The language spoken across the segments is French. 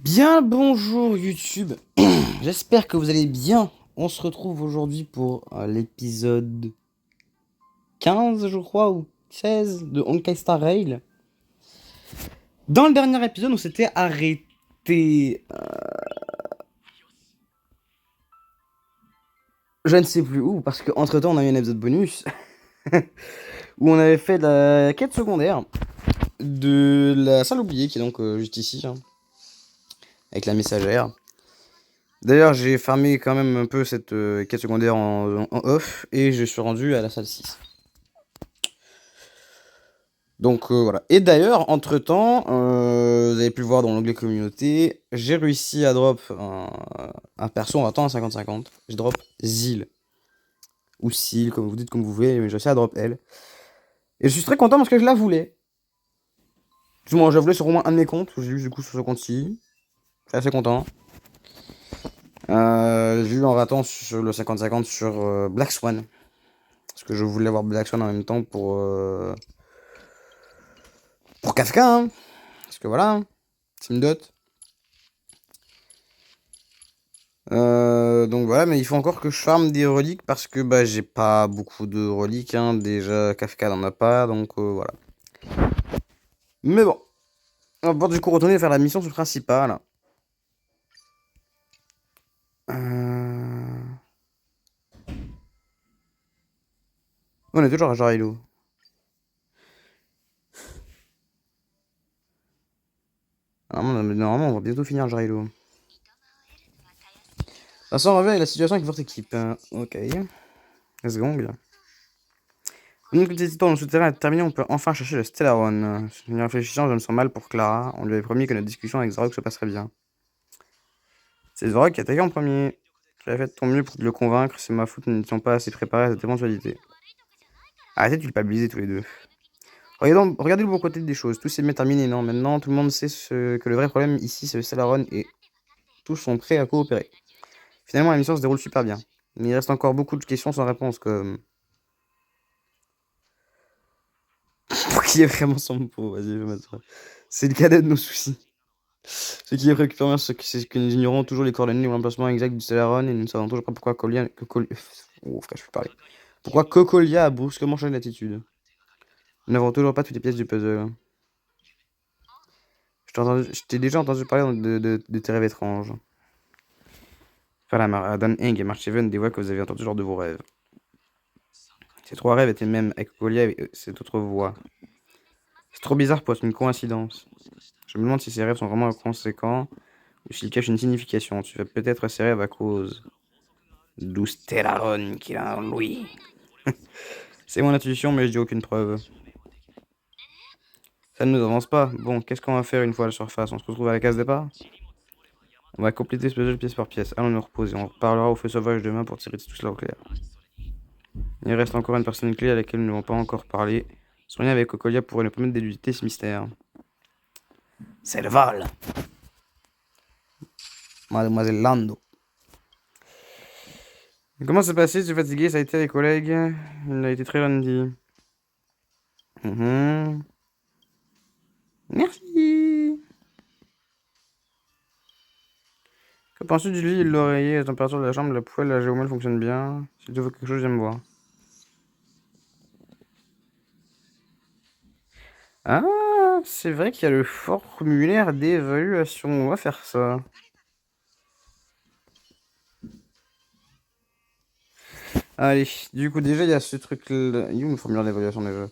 Bien le bonjour YouTube, j'espère que vous allez bien. On se retrouve aujourd'hui pour l'épisode 15 je crois ou 16 de Honkai Star Rail. Dans le dernier épisode on s'était arrêté, je ne sais plus où parce qu'entre temps on a eu un épisode bonus où on avait fait la quête secondaire de la salle oubliée qui est donc juste ici hein, avec la messagère. D'ailleurs j'ai farmé quand même un peu cette quête secondaire en off et je suis rendu à la salle 6. Donc voilà. Et d'ailleurs, entre-temps, vous avez pu le voir dans l'onglet communauté, j'ai réussi à drop un perso en attendant à 50-50. J'ai drop Zil. Ou Sil, comme vous dites, comme vous voulez, mais j'ai réussi à drop elle. Et je suis très content parce que je la voulais. Du moins, je la voulais sur au moins un de mes comptes. J'ai eu du coup sur ce compte-ci. Je suis assez content. J'ai eu en ratant sur le 50-50 sur Black Swan. Parce que je voulais avoir Black Swan en même temps pour Kafka. Hein. Parce que voilà, Team Dot. Donc voilà, mais il faut encore que je farme des reliques parce que bah j'ai pas beaucoup de reliques, hein. Déjà Kafka n'en a pas, donc voilà. Mais bon, on va du coup retourner faire la mission principale. Euh... On est toujours à Jarilo. Normalement, on va bientôt finir Jarilo. De toute façon, on revient avec la situation avec votre équipe. Ok. Let's go. Une fois que les histoires dans le souterrain est terminée, on peut enfin chercher le Stellaron. En réfléchissant, je me sens mal pour Clara. On lui avait promis que notre discussion avec Zorok se passerait bien. C'est Zorok qui a attaqué en premier. Tu as fait de ton mieux pour le convaincre, c'est ma faute, nous n'étions pas assez préparés à cette éventualité. Arrêtez de culpabiliser tous les deux. Regardez le bon côté des choses, tout s'est bien terminé, non? Maintenant, tout le monde sait que le vrai problème ici, c'est le Stellaron et tous sont prêts à coopérer. Finalement, la mission se déroule super bien. Mais il reste encore beaucoup de questions sans réponse, comme... Pour qui est vraiment son pot? Vas-y, je vais mettre ça. C'est le cadet de nos soucis. Ce qui est préoccupant, c'est que nous ignorons toujours les coordonnées ou l'emplacement exact du Stellaron et nous ne savons toujours pas pourquoi Oh, frère, je peux parler. Pourquoi Cocolia a brusquement changé d'attitude. Nous n'avons toujours pas toutes les pièces du puzzle. Je t'ai déjà entendu parler de tes rêves étranges. Voilà, Dan Heng et Marcheven dévoilent que vous avez entendu ce genre de vos rêves. Ces trois rêves étaient même avec Cocolia et cette autre voix. C'est trop bizarre pour être une coïncidence. Je me demande si ces rêves sont vraiment conséquents ou s'ils cachent une signification. Tu fais peut-être ces rêves à cause du Stellaron qu'il a en lui. C'est mon intuition, mais je dis aucune preuve. Ça ne nous avance pas. Bon, qu'est-ce qu'on va faire une fois à la surface? On se retrouve à la case départ? On va compléter ce puzzle pièce par pièce. Allons nous reposer. On reparlera au feu sauvage demain pour tirer tout cela au clair. Il reste encore une personne clé à laquelle nous n'avons pas encore parlé. Son lien avec Cocolia pourrait nous permettre d'éluder ce mystère. C'est le vol. Mademoiselle Lando. Comment s'est passé? Tu es fatigué? Ça a été les collègues? Il a été très lundi. Merci. Que penses-tu du lit, de l'oreiller, la température de la chambre, la poêle, la géomètre fonctionne bien? Si tu veux quelque chose, viens me voir. Ah, c'est vrai qu'il y a le formulaire d'évaluation. On va faire ça. Allez, du coup, déjà, il y a ce truc-là. Il y a où le formulaire d'évaluation déjà?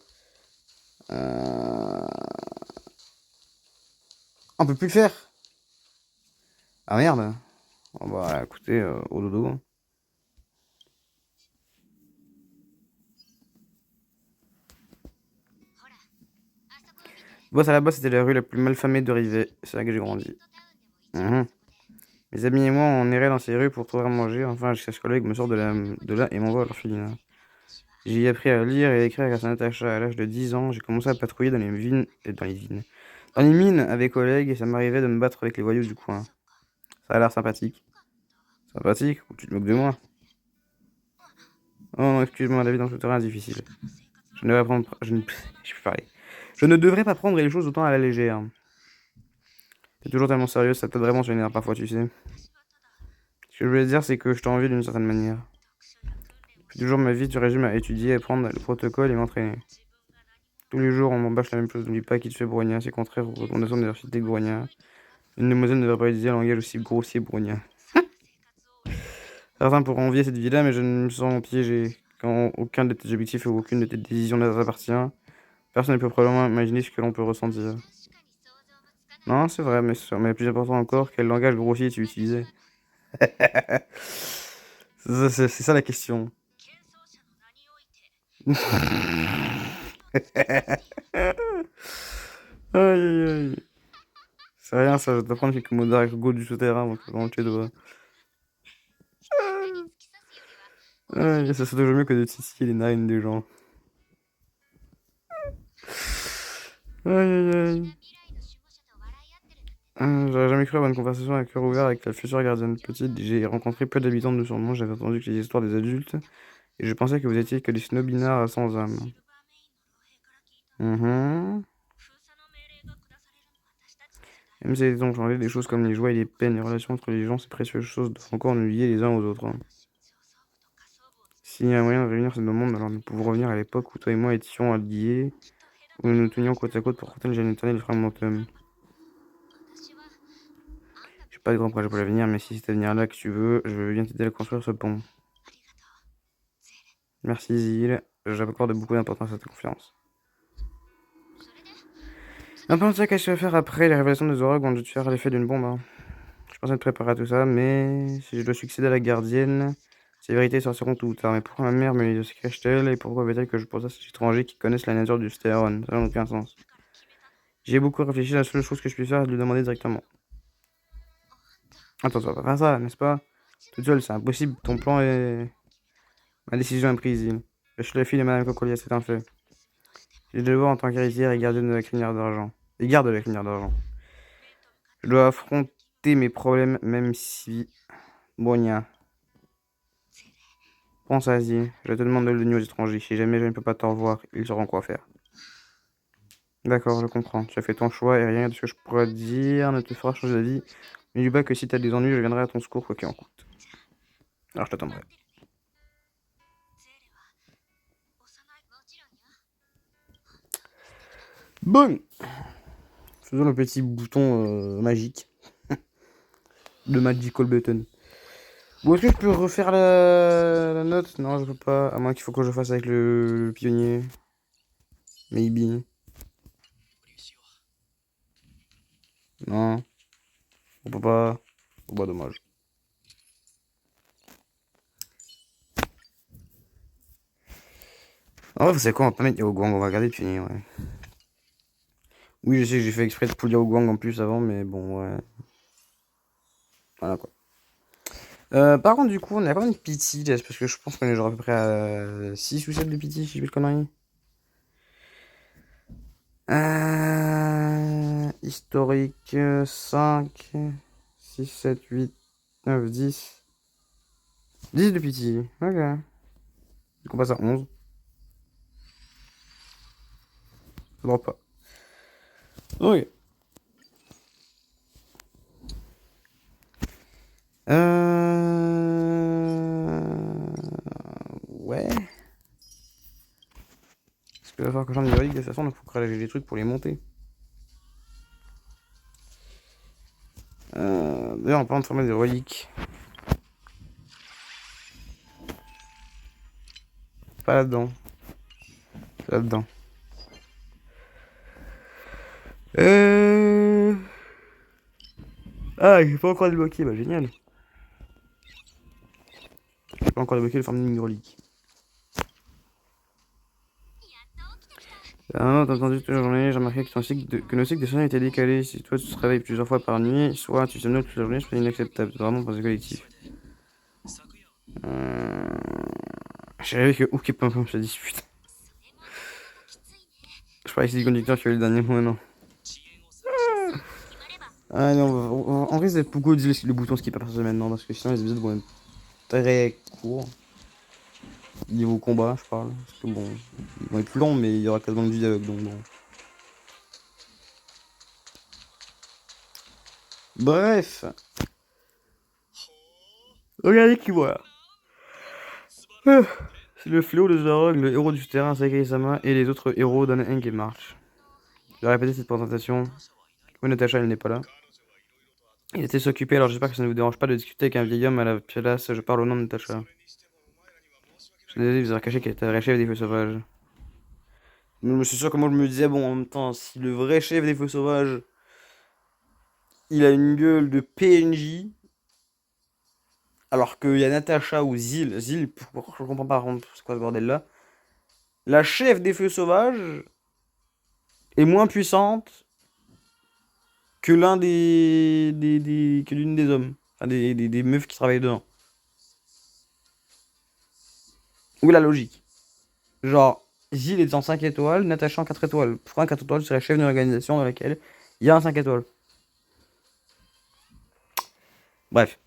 Euh... On peut plus le faire. Ah merde. Bon, bah écoutez, au dodo. Boss à la base, c'était la rue la plus malfamée de Rivet. C'est là que j'ai grandi. Mhm. Mes amis et moi, on errait dans ces rues pour trouver à manger. Enfin, jusqu'à ce que collègue me sorte de là et m'envoie à l'orphelinat. J'ai appris à lire et à écrire grâce à Natacha. À l'âge de 10 ans, j'ai commencé à patrouiller dans les vignes. Dans les mines avec collègues et ça m'arrivait de me battre avec les voyous du coin. Ça a l'air sympathique. Sympathique? Ou tu te moques de moi? Oh non, excuse-moi, la vie dans le souterrain est difficile. Je ne devrais prendre... Je ne... Je peux parler. Je ne devrais pas prendre les choses autant à la légère. T'es toujours tellement sérieux, ça peut vraiment se vénérer parfois, tu sais. Ce que je voulais dire, c'est que je t'envie d'une certaine manière. Je fais toujours ma vie du régime à étudier, apprendre le protocole et m'entraîner. Tous les jours, on m'embâche la même chose. N'oublie pas qui te fait Brognat, c'est contraire aux recommandations de l'architecte Brognat. Une demoiselle ne devrait pas utiliser un langage aussi grossier Brognat. Certains pourront envier cette vie-là, mais je ne me sens piégé. Quand aucun de tes objectifs ou aucune de tes décisions ne t'appartient, personne ne peut probablement imaginer ce que l'on peut ressentir. Non, c'est vrai, mais plus important encore, quel langage grossier tu utilisais. C'est ça la question. Aïe aïe aïe. C'est rien ça, je vais t'apprendre quelques mots d'argot du souterrain avant que je tes doigts. Aïe, ça serait toujours mieux que de titiller les narines des gens. Aïe aïe aïe. J'aurais jamais cru avoir une conversation à cœur ouvert avec la future gardienne petite. J'ai rencontré peu d'habitants de son nom, j'avais entendu que les histoires des adultes, et je pensais que vous étiez que des snobinards sans âme. Mhm. Même si les temps ont changé, des choses comme les joies et les peines, les relations entre les gens, ces précieuses choses doivent encore nous lier les uns aux autres. S'il y a un moyen de réunir ces deux mondes, alors nous pouvons revenir à l'époque où toi et moi étions alliés, où nous nous tenions côte à côte pour porter le gène éternel et fragmentum. J'ai pas de grand projet pour l'avenir, mais si c'est cet avenir-là que tu veux, je veux bien t'aider à construire ce pont. Merci Zil, j'accorde beaucoup d'importance à ta confiance. Un peu de ça, qu'est-ce que tu vas faire après les révélations des Aurochs vont te faire l'effet d'une bombe. Hein. Je pensais te préparer à tout ça, mais si je dois succéder à la gardienne, ces vérités sortiront tôt ou tard. Mais pourquoi ma mère me les cache-t-elle et pourquoi veut-elle que je pose à ces étrangers qui connaissent la nature du stéréone? Ça n'a aucun sens. J'ai beaucoup réfléchi, la seule chose que je puis faire est de lui demander directement. Attends, ça va pas faire ça, n'est-ce pas? Toute seule, c'est impossible, ton plan est... Ma décision est prise, je suis la fille de Madame Cocolia, c'est un fait. Je dois le voir en tant qu'héritière et gardienne de la crinière d'argent. Et garde de la crinière d'argent. Je dois affronter mes problèmes, même si... Brognat. Pense à y je te demande de le donner aux étrangers. Si jamais je ne peux pas t'en revoir, ils sauront quoi faire. D'accord, je comprends. Tu as fait ton choix et rien de ce que je pourrais te dire ne te fera changer d'avis. Mais n'oublie pas que si t'as des ennuis, je viendrai à ton secours quoi qu'il en coûte. Alors je t'attendrai. Bon, faisons le petit bouton magique. Le magical button. Bon, est-ce que je peux refaire la note? Non, je peux pas. À moins qu'il faut que je fasse avec le pionnier. Maybe. Non, on peut pas. Oh bah dommage. En vrai, c'est quoi? On va pas mettre Yao Guang, on va regarder le pionnier, ouais. Oui, je sais que j'ai fait exprès de pull Yao Guang en plus avant, mais bon, ouais. Voilà quoi. Par contre, du coup, on a quand même une pity, là, parce que je pense qu'on est genre à peu près à 6 ou 7 de pity, si je fais le connerie. Historique 5, 6, 7, 8, 9, 10. 10 de pity, ok. Du coup, on passe à 11. Ça drop pas. Ok. Ouais. Parce qu'il va falloir que j'en ai des reliques de toute façon, donc il faut que j'ai des trucs pour les monter. D'ailleurs, en parlant de former des reliques. Pas là-dedans. C'est là-dedans. Ah, j'ai pas encore débloqué, bah génial. J'ai pas encore débloqué le farming relique. Ah non, t'as entendu toute la journée, j'ai remarqué que nos cycles de sommeil étaient décalés. Si toi tu te réveilles plusieurs fois par nuit, soit tu somnoles toute la journée, c'est pas inacceptable. C'est vraiment pour ce collectif. Euh... Je savais que Hook et Pum Pum se disputent. Je parlais que c'est du conducteur qui a eu le dernier mot, non. Ah non, on risque d'être beaucoup le bouton skip par semaine, non, parce que sinon les épisodes vont être très courts. Niveau combat, je parle. Parce que bon, ils vont être longs, mais il y aura quasiment du dialogue, donc bon. Bref. Regardez qui voit. C'est le fléau de Zorog, le héros du terrain, Sakai-sama, et les autres héros d'Anne et March. Je vais répéter cette présentation. Oui, Natacha, elle n'est pas là. Il était s'occuper, alors j'espère que ça ne vous dérange pas de discuter avec un vieil homme à la place. Je parle au nom de Natacha. Je suis désolé de vous avoir caché qu'elle était le vrai chef des feux sauvages. Je suis sûr que moi je me disais, bon, en même temps, si le vrai chef des feux sauvages, il a une gueule de PNJ, alors qu'il y a Natacha ou Zil, je comprends pas c'est quoi ce bordel là. La chef des feux sauvages est moins puissante que que l'une des hommes, enfin des meufs qui travaillent dedans. Où est la logique? Genre, Zil est en 5 étoiles, Natacha en 4 étoiles. Pourquoi un 4 étoiles serait chef d'une organisation dans laquelle il y a un 5 étoiles? Bref.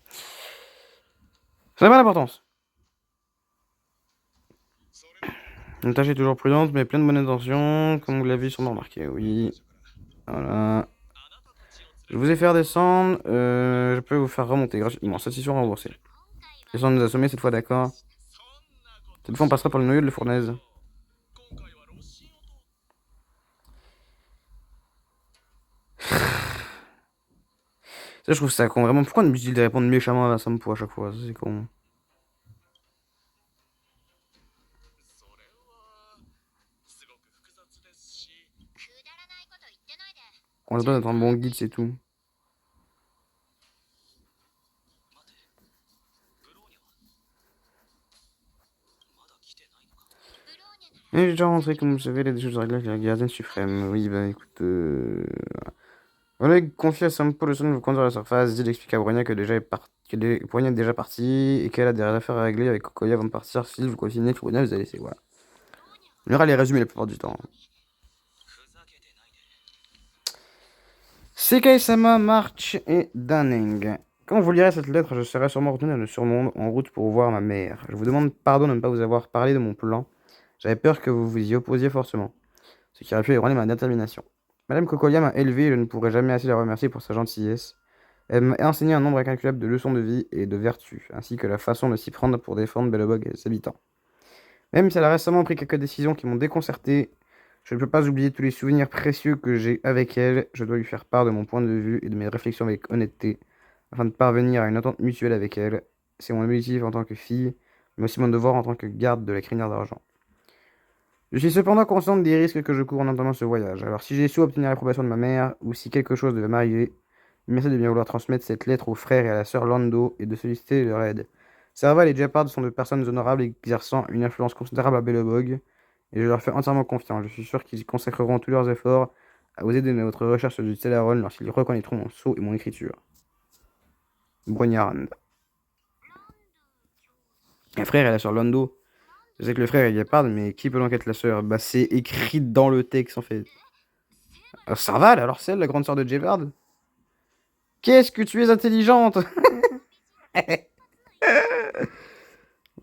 Ça n'a pas d'importance. Natacha est toujours prudente, mais pleine de bonnes intentions, comme vous l'avez sûrement remarqué, oui. Voilà. Je vous ai fait descendre, je peux vous faire remonter gratuitement, satisfaction remboursée. Laissons nous assommer cette fois, d'accord? Cette fois, on passera par le noyau de la fournaise. Ça, je trouve ça con. Vraiment, pourquoi on est obligé de répondre méchamment à la Sampo à chaque fois? Ça, c'est con. On a besoin d'être un bon guide, c'est tout. Et j'ai déjà rentré, comme vous savez, les choses de régler avec la gardienne suprême. Oui, bah écoute. Oleg confie à Sampo le soin de vous conduire à la surface. Zid explique à Bronya que Bronya est déjà partie et qu'elle a des affaires à régler avec Kokoya avant de partir. Si vous continuez, Bronya vous a laissé. Voilà. L'heure, elle est résumée la plupart du temps. Sekai-sama, March et Danning. Quand vous lirez cette lettre, je serai sûrement retourné dans le surmonde en route pour voir ma mère. Je vous demande pardon de ne pas vous avoir parlé de mon plan. J'avais peur que vous vous y opposiez forcément, ce qui aurait pu ébranler ma détermination. Madame Kokoya m'a élevé et je ne pourrai jamais assez la remercier pour sa gentillesse. Elle m'a enseigné un nombre incalculable de leçons de vie et de vertus, ainsi que la façon de s'y prendre pour défendre Belobog et ses habitants. Même si elle a récemment pris quelques décisions qui m'ont déconcerté, je ne peux pas oublier tous les souvenirs précieux que j'ai avec elle. Je dois lui faire part de mon point de vue et de mes réflexions avec honnêteté, afin de parvenir à une entente mutuelle avec elle. C'est mon objectif en tant que fille, mais aussi mon devoir en tant que garde de la crinière d'argent. Je suis cependant consciente des risques que je cours en entamant ce voyage. Alors si j'ai su obtenir l'approbation de ma mère, ou si quelque chose devait m'arriver, merci de bien vouloir transmettre cette lettre aux frères et à la sœur Lando et de solliciter leur aide. Serval et Jeopard sont de personnes honorables exerçant une influence considérable à Belobog, et je leur fais entièrement confiance. Je suis sûr qu'ils y consacreront tous leurs efforts à vous aider dans votre recherche du Stellaron lorsqu'ils reconnaîtront mon sceau et mon écriture. Brognarand. Un frère et la sœur Lando. Je sais que le frère est Jeopard, mais qui peut donc être la sœur? Bah, c'est écrit dans le texte en fait. Serval, alors c'est elle, la grande sœur de Jeopard? Qu'est-ce que tu es intelligente!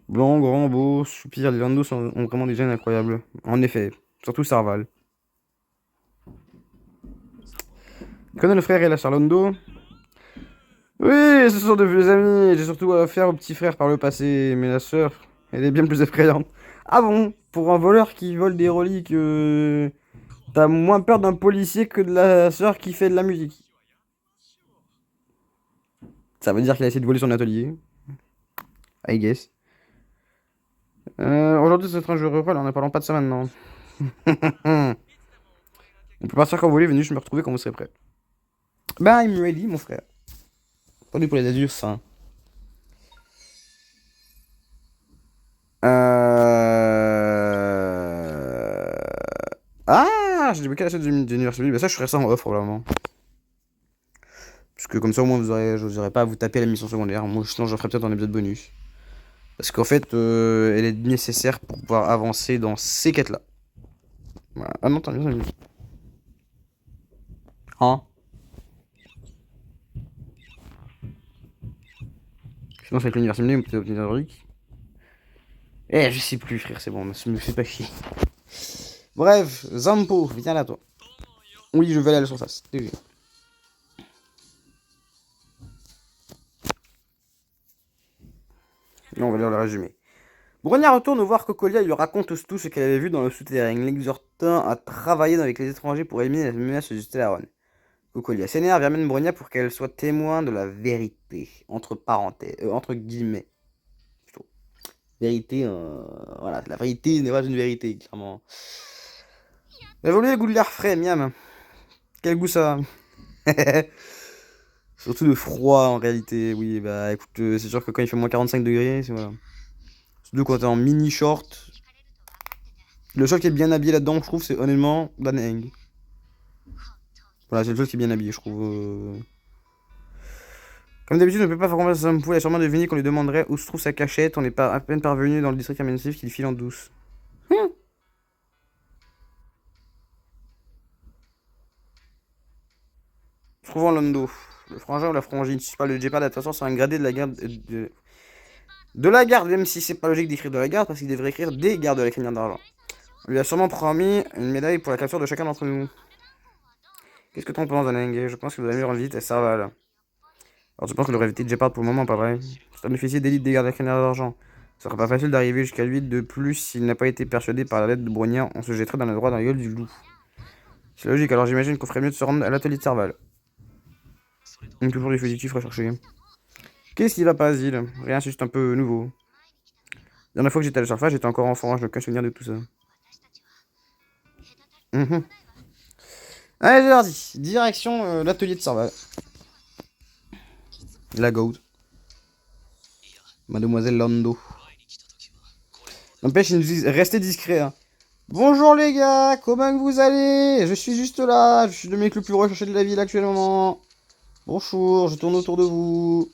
Blanc, grand, beau, soupir, les Lando ont vraiment des gènes incroyables. En effet, surtout Serval. Tu connais le frère et la sœur Lando? Oui, ce sont de vieux amis. J'ai surtout affaire au petit frère par le passé, mais la sœur, elle est bien plus effrayante. Ah bon? Pour un voleur qui vole des reliques, t'as moins peur d'un policier que de la sœur qui fait de la musique. Ça veut dire qu'il a essayé de voler son atelier. I guess. Aujourd'hui, c'est un jeu rural, en ne parlant pas de ça maintenant. On peut partir quand vous voulez, venez juste me retrouver quand vous serez prêt. Ben, I'm ready, mon frère. Pas pour les adultes, ça. Ah, j'ai débloqué la chaîne d'université. Bah ça, je ferais ça en off, probablement. Parce que comme ça, au moins, je n'aurai pas à vous taper la mission secondaire. Moi, sinon, je ferai peut-être un épisode bonus. Parce qu'en fait, elle est nécessaire pour pouvoir avancer dans ces quêtes-là. Voilà. Ah non, t'as bien. Hein? Sinon, c'est avec l'université, on peut obtenir un truc. Eh, je sais plus, frère, c'est bon, me fais pas chier. Bref, Zampo, viens là, toi. Oui, je vais aller à la surface. Non, on va lire le résumé. Brognard retourne voir Cocolia et lui raconte tout ce qu'elle avait vu dans le souterrain, l'exhortant à travailler avec les étrangers pour éliminer la menace du Stellaron. Cocolia s'énerve et amène Brognard pour qu'elle soit témoin de la vérité, entre parenthèses, entre guillemets. Plutôt. Vérité, voilà, la vérité n'est pas une vérité, clairement. Elle a voulu le goût de l'air frais, miam. Quel goût ça a. Surtout de froid en réalité, oui, bah écoute, c'est sûr que quand il fait moins 45 degrés, c'est voilà. Surtout quand t'es en mini short. Le seul qui est bien habillé là-dedans, je trouve, c'est honnêtement Dan Heng. Voilà, c'est le seul qui est bien habillé, je trouve. Comme d'habitude, on ne peut pas faire confiance à Sam Pool, il a sûrement deviné qu'on lui demanderait où se trouve sa cachette. On n'est pas à peine parvenu dans le district administratif qu'il file en douce. Trouvons Londo. Le frangin ou la frangine, si c'est pas le Jeopard, de toute façon, c'est un gradé de la garde. De la garde, même si c'est pas logique d'écrire de la garde, parce qu'il devrait écrire des gardes de la crinière d'argent. On lui a sûrement promis une médaille pour la capture de chacun d'entre nous. Qu'est-ce que t'en penses, Daneng? Je pense que vous allez mieux rendre visite à Serval. Alors, tu penses que le évité Jeopard pour le moment, pas vrai? C'est un officier d'élite des gardes de la crinière d'argent. Ce serait pas facile d'arriver jusqu'à lui. De plus, s'il n'a pas été persuadé par la lettre de Brognard, on se jetterait dans le droit dans la gueule du loup. C'est logique, alors j'imagine qu'on ferait mieux de se rendre à l'atelier de Serval. Donc, toujours des fugitifs recherchés. Qu'est-ce qui va pas, Asile? Rien, c'est juste un peu nouveau. La dernière fois que j'étais à la surface, j'étais encore enfant, je n'ai aucun souvenir de tout ça. Allez, j'ai parti. Direction l'atelier de Serval. La Goat. Mademoiselle Lando. N'empêche, ils nous disent restez discrets. Hein. Bonjour les gars, comment vous allez? Je suis juste là, je suis le mec le plus recherché de la ville actuellement. Bonjour, je tourne autour de vous.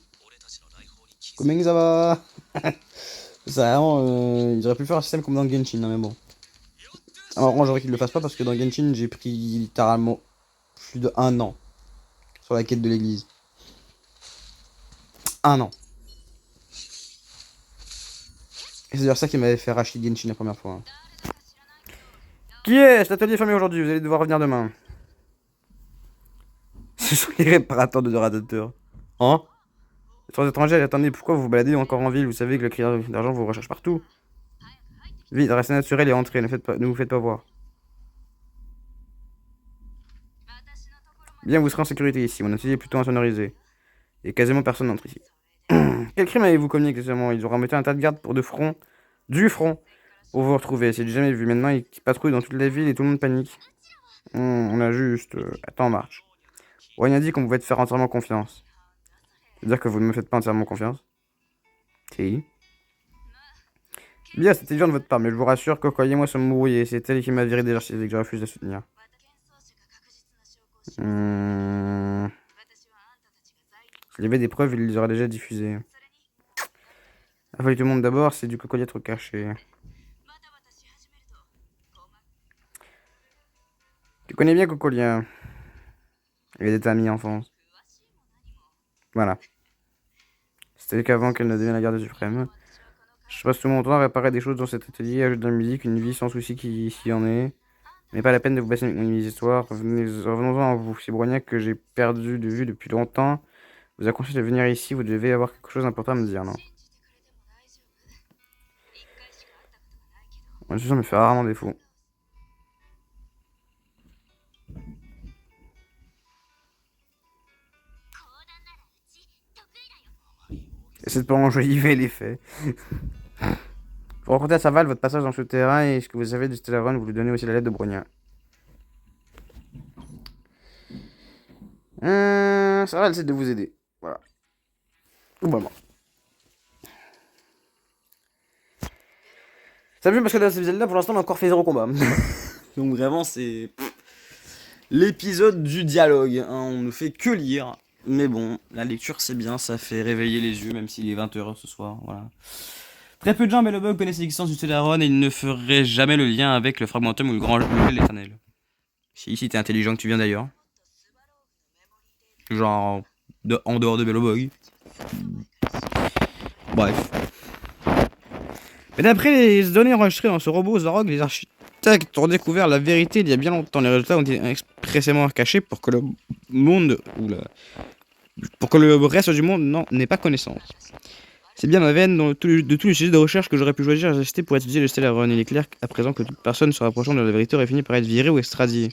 Comment ça va? Ça, vraiment, ils auraient pu faire un système comme dans Genshin, hein, mais bon. Alors, j'aurais qu'ils le fassent pas parce que dans Genshin, j'ai pris littéralement plus de 1 an sur la quête de l'église. 1 an. Et c'est d'ailleurs ça qui m'avait fait racheter Genshin la première fois. Hein. Qui est cet atelier fermé aujourd'hui? Vous allez devoir revenir demain. Ce sont les réparateurs de radiateurs. Hein? Les trois étrangers, attendez, pourquoi vous vous baladez encore en ville? Vous savez que le crieur d'argent vous recherche partout. Vite, restez naturel et entrez, ne vous faites pas voir. Bien, vous serez en sécurité ici, mon atelier est plutôt insonorisé. Et quasiment personne n'entre ici. Quel crime avez-vous commis exactement? Ils ont ramené un tas de gardes pour du front, pour vous retrouver. C'est du jamais vu. Maintenant, ils patrouillent dans toute la ville et tout le monde panique. On a juste... Attends, en marche. On a dit qu'on pouvait te faire entièrement confiance. C'est-à-dire que vous ne me faites pas entièrement confiance? Si. Bien, c'était dur de votre part, mais je vous rassure que croyez-moi sommes mouillés. C'est elle qui m'a viré des archives et que je refuse de soutenir. S'il y avait des preuves, il les aurait déjà diffusées. Affoler tout le monde d'abord, c'est du cocolia trop caché. Tu connais bien Cocolia. Il était amis enfance. Voilà. C'était qu'avant qu'elle ne devienne la garde suprême. Je passe tout mon temps à réparer des choses dans cet atelier, ajouter de la musique, une vie sans souci qui s'y en est. Mais pas la peine de vous passer avec mon histoire. Revenons-en à vous. C'est Brognard que j'ai perdu de vue depuis longtemps. Vous a conseillé de venir ici, vous devez avoir quelque chose d'important à me dire, non? Moi, je me fait rarement défaut. Essayez de pas enjoliver les faits. Vous racontez à Serval votre passage dans ce terrain et ce que vous savez du Stellaron, vous lui donnez aussi la lettre de Brognard. Serval essaie de vous aider. Voilà. Globalement. Ça me fait parce que dans cet épisode-là, pour l'instant, on a encore fait 0 combat. Donc vraiment, c'est l'épisode du dialogue. Hein. On ne fait que lire. Mais bon, la lecture, c'est bien. Ça fait réveiller les yeux, même s'il est 20h ce soir. Voilà. Très peu de gens à Bellobog connaissent l'existence du Stellaron et ils ne feraient jamais le lien avec le Fragmentum ou le Grand Gel éternel. Si t'es intelligent que tu viens d'ailleurs. Genre, en dehors de Bellobog. Bref. Mais d'après les données enregistrées dans ce robot Zarog, les architectes ont découvert la vérité il y a bien longtemps. Les résultats ont été expressément cachés pour que le monde pour que le reste du monde n'en ait pas connaissance. C'est bien ma veine de tous les sujets de recherche que j'aurais pu choisir à acheter pour étudier le Stellaron. Il est clair qu'à présent que toute personne se rapprochant de la vérité aurait fini par être virée ou extradiée.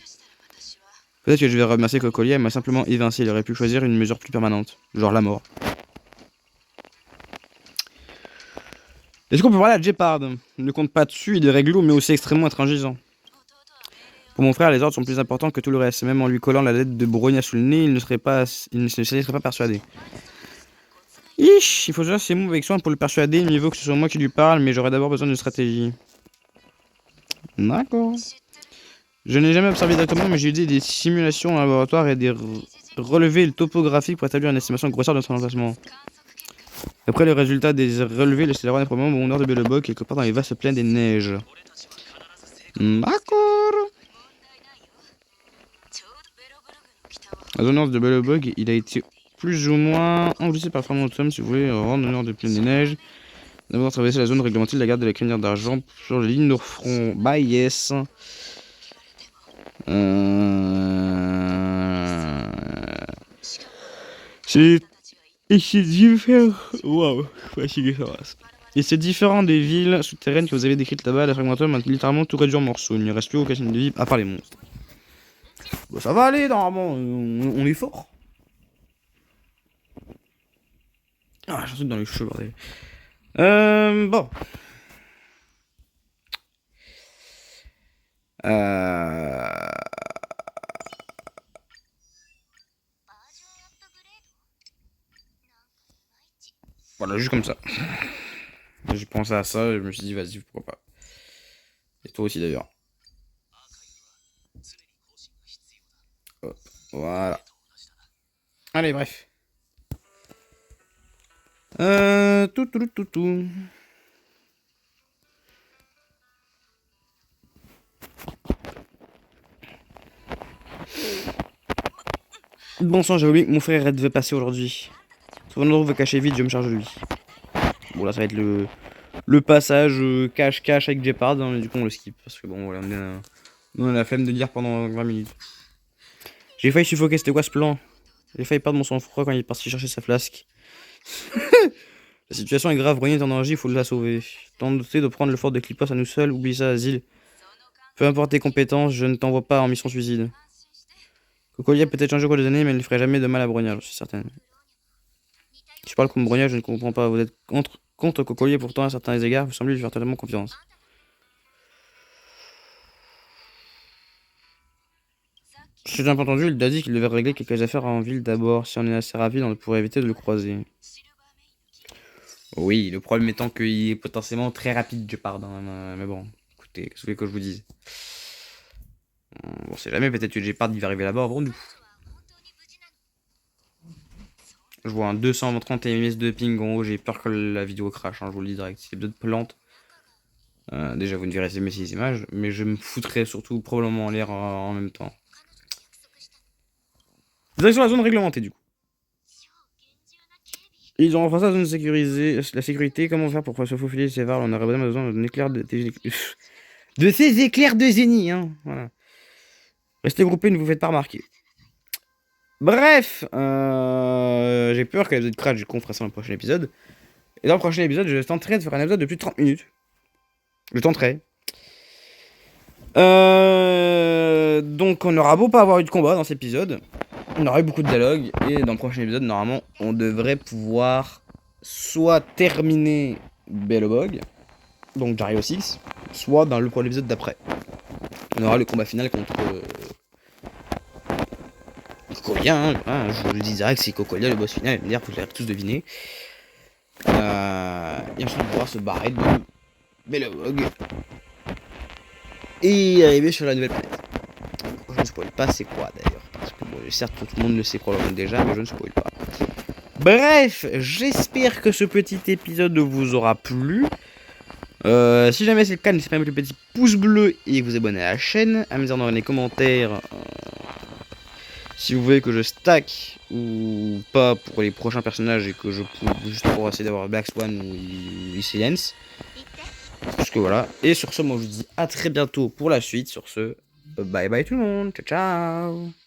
Peut-être que je vais remercier Cocolia, elle m'a simplement évincé. Il aurait pu choisir une mesure plus permanente, genre la mort. Est-ce qu'on peut parler à Jeppard? Ne compte pas dessus, il est réglo mais aussi extrêmement intransigeant. Pour mon frère, les ordres sont plus importants que tout le reste. Même en lui collant la lettre de Brogna sous le nez, il ne se laisserait pas persuader. Il faut choisir ses mots avec soin pour le persuader. Mieux vaut que ce soit moi qui lui parle, mais j'aurais d'abord besoin d'une stratégie. D'accord. Je n'ai jamais observé directement, mais j'ai eu des simulations en laboratoire et des relevés topographiques pour établir une estimation grossière de son emplacement. Après les résultats des relevés, le Stellaron est probablement au nord de Belobog, quelque part dans les vastes plaines des neiges. D'accord. La zone nord de Belobog, il a été plus ou moins englissé par le fragment de si vous voulez rendre au nord des plaines des neiges. D'abord traverser la zone réglementée de la garde de la crinière d'argent sur la ligne Nord-Front. Bah yes. C'est différent. Waouh, fatigué ça va. Et c'est différent des villes souterraines que vous avez décrites là-bas. La fragmentum a littéralement tout réduit en morceaux. Il ne reste plus aucun signe de vie à part les monstres. Bon, ça va aller normalement, on est fort. Ah, j'ai un truc dans les cheveux, bordel. Bon. Voilà, juste comme ça. J'ai pensé à ça et je me suis dit, vas-y, pourquoi pas. Et toi aussi d'ailleurs. Hop, voilà. Allez, bref. Tout. Bon sang, j'ai oublié que mon frère devait passer aujourd'hui. Si on veut cacher vite, je me charge de lui. Bon, là, ça va être le passage cache-cache avec Jeppard, hein, mais du coup, on le skip. Parce que bon, voilà, on a la flemme de lire pendant 20 minutes. J'ai failli suffoquer, c'était quoi ce plan? J'ai failli perdre mon sang-froid quand il est parti chercher sa flasque. La situation est grave, Brogna est en danger, il faut la sauver. Tentez de prendre le fort de Clippos à nous seuls, oublie ça, Asile. Peu importe tes compétences, je ne t'envoie pas en mission suicide. Cocolia peut-être changé au cours des années, mais il ne ferait jamais de mal à Brogna, je suis certaine. Je parle comme Brogna, je ne comprends pas. Vous êtes contre Cocolia, pourtant, à certains égards, vous semblez lui faire totalement confiance. Si j'ai bien entendu, il a dit qu'il devait régler quelques affaires en ville d'abord. Si on est assez rapide, on pourrait éviter de le croiser. Oui, le problème étant qu'il est potentiellement très rapide, je pars. Mais bon, écoutez, qu'est-ce que vous voulez que je vous dise? On sait jamais, peut-être que Jeppard il va arriver là-bas avant nous. Je vois un 230 ms de ping en haut, j'ai peur que la vidéo crash, hein, je vous le dis direct. S'il y a d'autres plantes, déjà vous ne verrez jamais ces images, mais je me foutrais surtout probablement en l'air en même temps. Direction la zone réglementée du coup. Ils ont renforcé la zone sécurisée, la sécurité, comment faire pour se faufiler ces varles? On aurait besoin d'un éclair de ces éclairs de génie, hein. Voilà. Restez groupés, ne vous faites pas remarquer. Bref, j'ai peur qu'elle ait crash, du coup on fera ça dans le prochain épisode. Et dans le prochain épisode, je tenterai de faire un épisode de plus de 30 minutes. Je tenterai. Donc on aura beau pas avoir eu de combat dans cet épisode, on aura eu beaucoup de dialogue. Et dans le prochain épisode, normalement, on devrait pouvoir soit terminer Belobog, donc Dario 6, soit dans l'épisode d'après. On aura le combat final contre Cocolia, hein, je vous le dis direct, c'est Cocolia le boss final, d'ailleurs vous l'avez tous deviné. Et ensuite on va pouvoir se barrer de Belobog et arriver sur la nouvelle planète. Je ne spoil pas c'est quoi d'ailleurs, parce que bon, certes tout le monde le sait probablement déjà, mais je ne spoil pas. Bref, j'espère que ce petit épisode vous aura plu. Si jamais c'est le cas, n'hésitez pas à mettre le petit pouce bleu et vous abonner à la chaîne, à me dire dans les commentaires si vous voulez que je stack ou pas pour les prochains personnages et que je pousse juste pour essayer d'avoir Black Swan ou Silence. Parce que voilà. Et sur ce, moi je vous dis à très bientôt pour la suite. Sur ce, bye bye tout le monde. Ciao ciao.